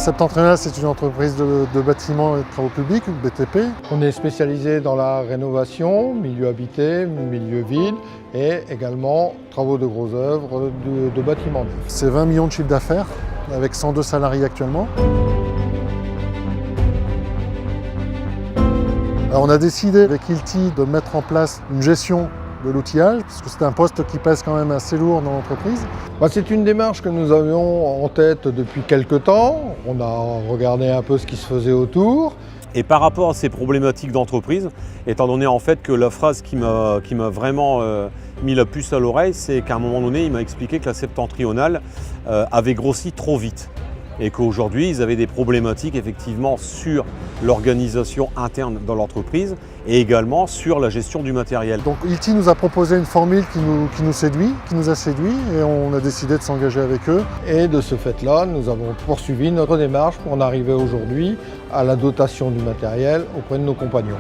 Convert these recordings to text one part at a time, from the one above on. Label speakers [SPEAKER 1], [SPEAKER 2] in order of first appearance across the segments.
[SPEAKER 1] Septentrional, c'est une entreprise de bâtiments et de travaux publics, BTP.
[SPEAKER 2] On est spécialisé dans la rénovation, milieu habité, milieu vide et également travaux de grosses œuvres de bâtiments neufs.
[SPEAKER 1] C'est 20 millions de chiffre d'affaires avec 102 salariés actuellement. Alors on a décidé avec Hilti de mettre en place une gestion de l'outillage, parce que c'est un poste qui pèse quand même assez lourd dans l'entreprise.
[SPEAKER 2] C'est une démarche que nous avions en tête depuis quelques temps. On a regardé un peu ce qui se faisait autour.
[SPEAKER 3] Et par rapport à ces problématiques d'entreprise, étant donné en fait que la phrase qui m'a vraiment mis la puce à l'oreille, c'est qu'à un moment donné, il m'a expliqué que la Septentrionale avait grossi trop vite. Et qu'aujourd'hui, ils avaient des problématiques effectivement sur l'organisation interne dans l'entreprise et également sur la gestion du matériel.
[SPEAKER 1] Donc Hilti nous a proposé une formule qui nous séduit, qui nous a séduit et on a décidé de s'engager avec eux.
[SPEAKER 2] Et de ce fait-là, nous avons poursuivi notre démarche pour en arriver aujourd'hui à la dotation du matériel auprès de nos compagnons.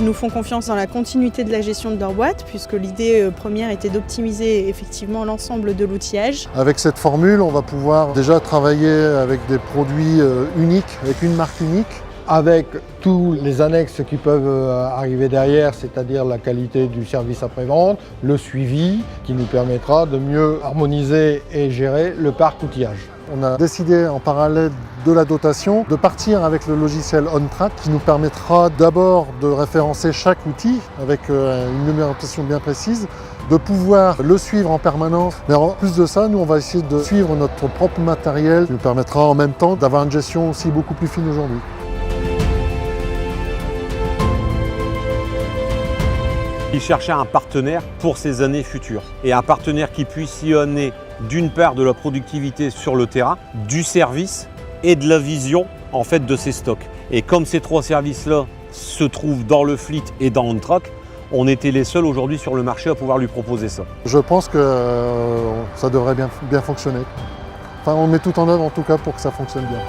[SPEAKER 4] Ils nous font confiance dans la continuité de la gestion de leur boîte, puisque l'idée première était d'optimiser effectivement l'ensemble de l'outillage.
[SPEAKER 1] Avec cette formule, on va pouvoir déjà travailler avec des produits uniques, avec une marque unique.
[SPEAKER 2] Avec tous les annexes qui peuvent arriver derrière, c'est-à-dire la qualité du service après-vente, le suivi, qui nous permettra de mieux harmoniser et gérer le parc outillage.
[SPEAKER 1] On a décidé en parallèle de la dotation de partir avec le logiciel OnTrack qui nous permettra d'abord de référencer chaque outil avec une numérotation bien précise, de pouvoir le suivre en permanence. Mais en plus de ça, nous on va essayer de suivre notre propre matériel qui nous permettra en même temps d'avoir une gestion aussi beaucoup plus fine aujourd'hui.
[SPEAKER 3] Il cherchait un partenaire pour ces années futures et un partenaire qui puisse sillonner d'une part de la productivité sur le terrain, du service et de la vision en fait de ses stocks. Et comme ces trois services-là se trouvent dans le fleet et dans OnTrack, on était les seuls aujourd'hui sur le marché à pouvoir lui proposer ça.
[SPEAKER 1] Je pense que ça devrait bien fonctionner. Enfin, on met tout en œuvre en tout cas pour que ça fonctionne bien.